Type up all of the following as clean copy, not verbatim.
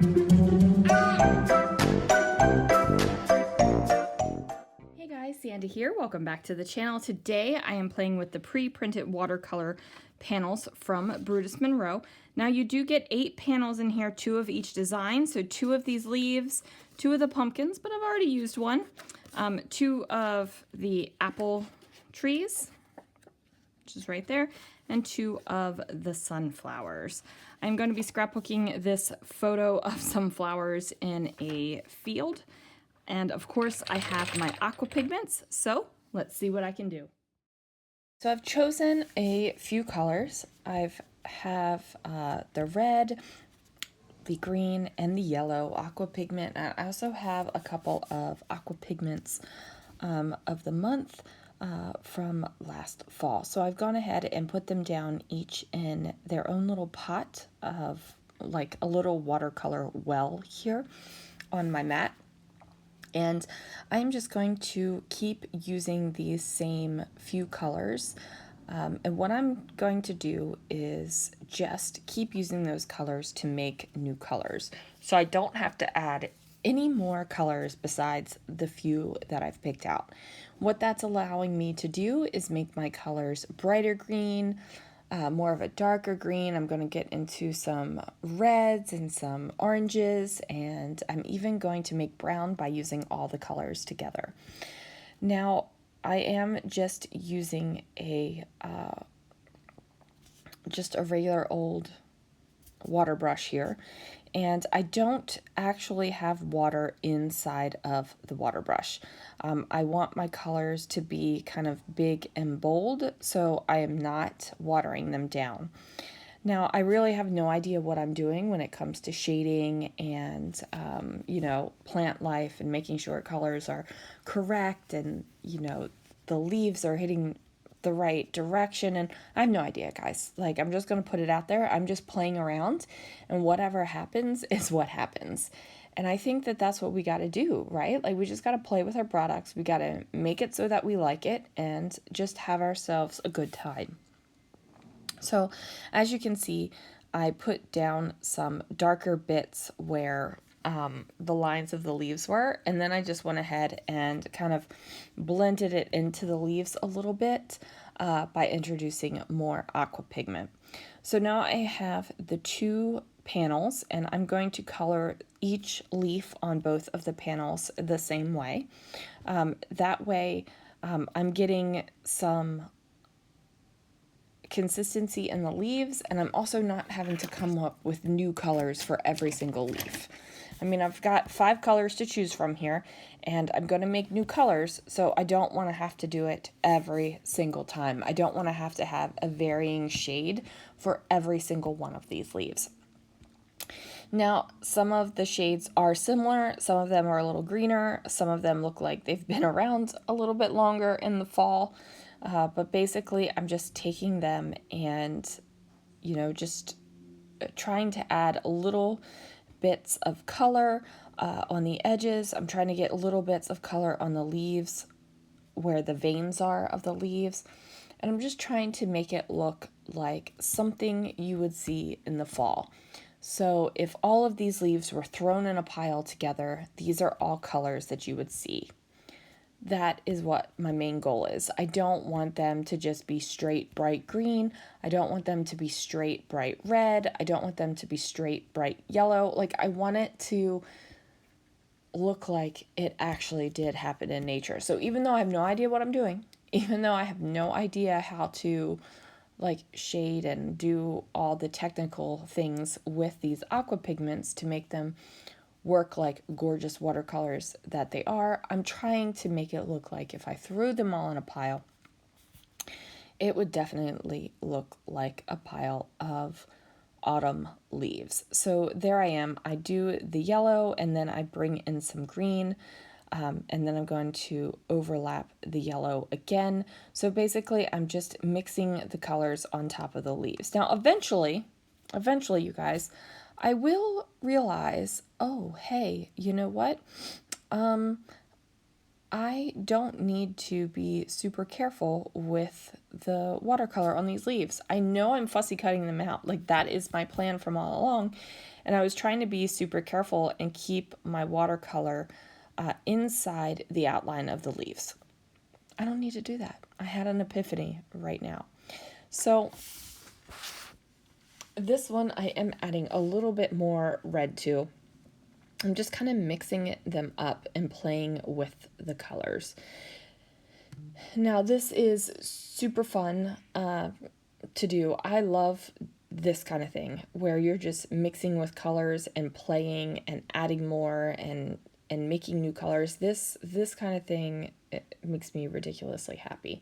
Hey guys, Sandy here. Welcome back to the channel. Today I am playing with the pre-printed watercolor panels from Brutus Monroe. Now you do get 8 panels in here, 2 of each design. So 2 of these leaves, 2 of the pumpkins, but I've already used one. 2 of the apple trees, which is right there, and 2 of the sunflowers. I'm going to be scrapbooking this photo of some flowers in a field. And of course I have my Aqua Pigments, so let's see what I can do. So I've chosen a few colors. I have the red, the green, and the yellow Aqua Pigment. I also have a couple of Aqua Pigments of the month from last fall. So I've gone ahead and put them down each in their own little pot of like a little watercolor well here on my mat. And I'm just going to keep using these same few colors. And what I'm going to do is just keep using those colors to make new colors. So I don't have to add any more colors besides the few that I've picked out. What that's allowing me to do is make my colors brighter green, more of a darker green. I'm going to get into some reds and some oranges, and I'm even going to make brown by using all the colors together. Now, I am just using a regular old water brush here, and I don't actually have water inside of the water brush. I want my colors to be kind of big and bold, so I am not watering them down. Now, I really have no idea what I'm doing when it comes to shading and, you know, plant life and making sure colors are correct and, you know, the leaves are hitting the right direction, and I have no idea, guys. Like, I'm just going to put it out there. I'm just playing around, and whatever happens is what happens. And I think that that's what we got to do, right? Like, we just got to play with our products. We got to make it so that we like it and just have ourselves a good time. So, as you can see, I put down some darker bits where the lines of the leaves were, and then I just went ahead and kind of blended it into the leaves a little bit by introducing more aqua pigment. So now I have the 2 panels, and I'm going to color each leaf on both of the panels the same way. That way I'm getting some consistency in the leaves, and I'm also not having to come up with new colors for every single leaf. I mean, I've got 5 colors to choose from here, and I'm going to make new colors, so I don't want to have to do it every single time. I don't want to have a varying shade for every single one of these leaves. Now, some of the shades are similar, some of them are a little greener, some of them look like they've been around a little bit longer in the fall, but basically I'm just taking them and, you know, just trying to add a little bits of color on the edges. I'm trying to get little bits of color on the leaves where the veins are of the leaves. And I'm just trying to make it look like something you would see in the fall. So if all of these leaves were thrown in a pile together, these are all colors that you would see. That is what my main goal is. I don't want them to just be straight bright green. I don't want them to be straight bright red. I don't want them to be straight bright yellow. Like, I want it to look like it actually did happen in nature. So even though I have no idea what I'm doing, even though I have no idea how to like shade and do all the technical things with these aqua pigments to make them work like gorgeous watercolors that they are, I'm trying to make it look like if I threw them all in a pile, it would definitely look like a pile of autumn leaves. So there I am. I do the yellow, and then I bring in some green, and then I'm going to overlap the yellow again. So basically I'm just mixing the colors on top of the leaves. Now eventually you guys, I will realize, oh, hey, you know what? I don't need to be super careful with the watercolor on these leaves. I know I'm fussy cutting them out. Like, that is my plan from all along. And I was trying to be super careful and keep my watercolor inside the outline of the leaves. I don't need to do that. I had an epiphany right now. So this one I am adding a little bit more red to. I'm just kind of mixing them up and playing with the colors. Now this is super fun to do. I love this kind of thing where you're just mixing with colors and playing and adding more and making new colors. This kind of thing, it makes me ridiculously happy.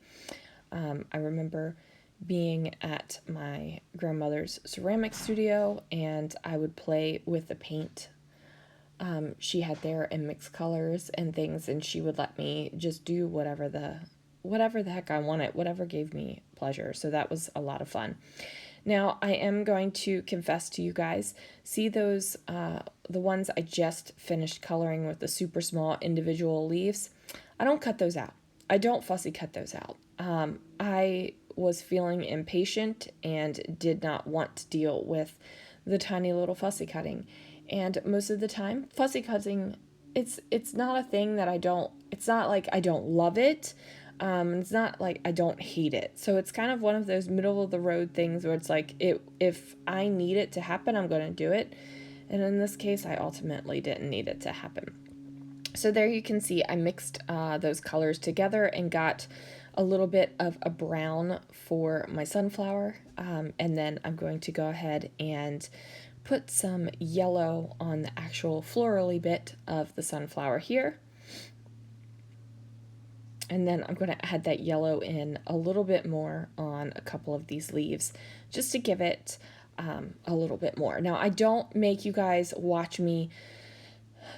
I remember being at my grandmother's ceramic studio, and I would play with the paint she had there and mix colors and things, and she would let me just do whatever the heck I wanted, whatever gave me pleasure. So that was a lot of fun. Now I am going to confess to you guys, see those the ones I just finished coloring with the super small individual leaves? I don't cut those out. I don't fussy cut those out. I was feeling impatient and did not want to deal with the tiny little fussy cutting. And most of the time, fussy cutting, it's not a thing that it's not like I don't love it. It's not like I don't hate it. So it's kind of one of those middle of the road things where it's like, if I need it to happen, I'm going to do it. And in this case, I ultimately didn't need it to happen. So there you can see I mixed those colors together and got a little bit of a brown for my sunflower. And then I'm going to go ahead and put some yellow on the actual florally bit of the sunflower here. And then I'm going to add that yellow in a little bit more on a couple of these leaves just to give it a little bit more. Now, I don't make you guys watch me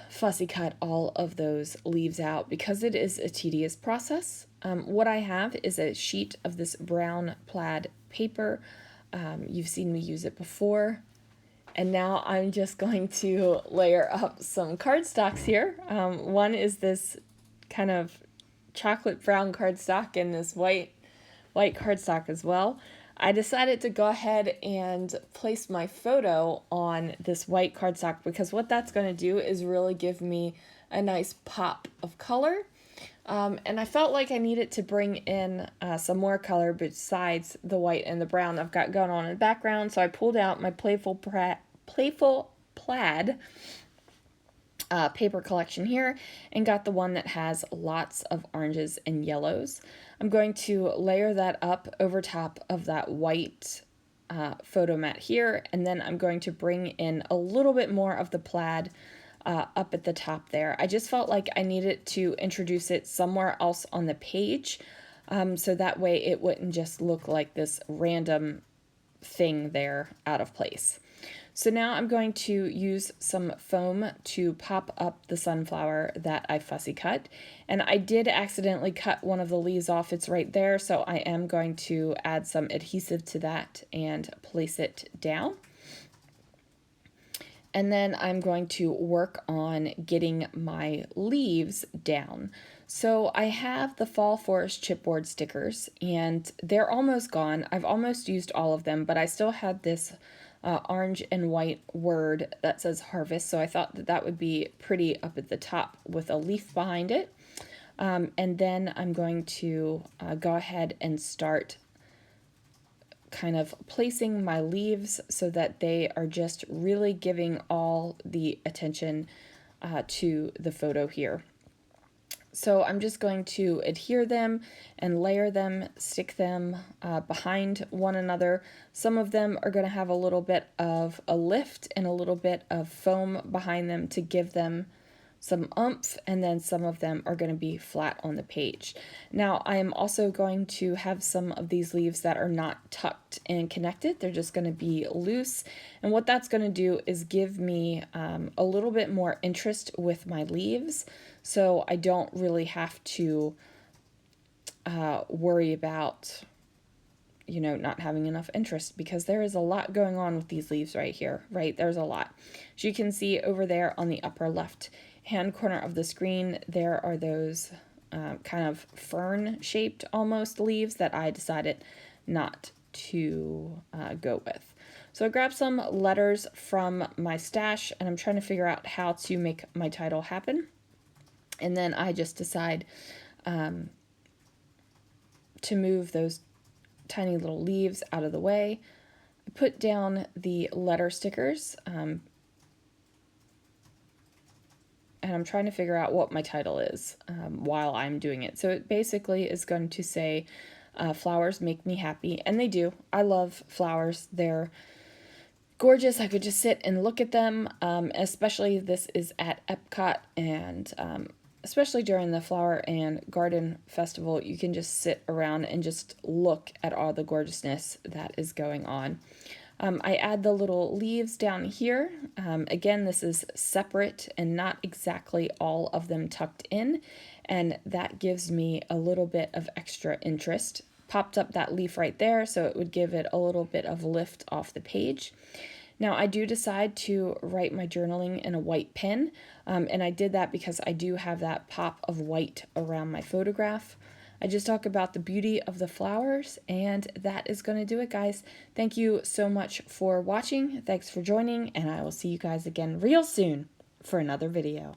fussy cut all of those leaves out because it is a tedious process. What I have is a sheet of this brown plaid paper. You've seen me use it before. And now I'm just going to layer up some cardstocks here. One is this kind of chocolate brown cardstock and this white cardstock as well. I decided to go ahead and place my photo on this white cardstock because what that's going to do is really give me a nice pop of color. And I felt like I needed to bring in some more color besides the white and the brown I've got going on in the background. So I pulled out my Playful Plaid paper collection here and got the one that has lots of oranges and yellows. I'm going to layer that up over top of that white photo mat here, and then I'm going to bring in a little bit more of the plaid up at the top there. I just felt like I needed to introduce it somewhere else on the page, so that way it wouldn't just look like this random thing there out of place. So now I'm going to use some foam to pop up the sunflower that I fussy cut. And I did accidentally cut one of the leaves off. It's right there. So I am going to add some adhesive to that and place it down. And then I'm going to work on getting my leaves down. So I have the Fall Forest chipboard stickers and they're almost gone. I've almost used all of them, but I still had this orange and white word that says harvest, so I thought that that would be pretty up at the top with a leaf behind it. And then I'm going to go ahead and start kind of placing my leaves so that they are just really giving all the attention to the photo here. So I'm just going to adhere them and layer them, stick them behind one another. Some of them are going to have a little bit of a lift and a little bit of foam behind them to give them some oomph, and then some of them are going to be flat on the page. Now I am also going to have some of these leaves that are not tucked and connected. They're just going to be loose, and what that's going to do is give me a little bit more interest with my leaves, so I don't really have to worry about not having enough interest, because there is a lot going on with these leaves right here, right? There's a lot. As you can see over there on the upper left hand corner of the screen, there are those kind of fern shaped almost leaves that I decided not to go with. So I grabbed some letters from my stash, and I'm trying to figure out how to make my title happen. And then I just decide to move those tiny little leaves out of the way. I put down the letter stickers, and I'm trying to figure out what my title is while I'm doing it. So it basically is going to say, flowers make me happy, and they do. I love flowers. They're gorgeous. I could just sit and look at them, especially this is at Epcot, and especially during the Flower and Garden Festival, you can just sit around and just look at all the gorgeousness that is going on. I add the little leaves down here. Again, this is separate and not exactly all of them tucked in, and that gives me a little bit of extra interest. Popped up that leaf right there, so it would give it a little bit of lift off the page. Now, I do decide to write my journaling in a white pen, and I did that because I do have that pop of white around my photograph. I just talk about the beauty of the flowers, and that is going to do it, guys. Thank you so much for watching. Thanks for joining, and I will see you guys again real soon for another video.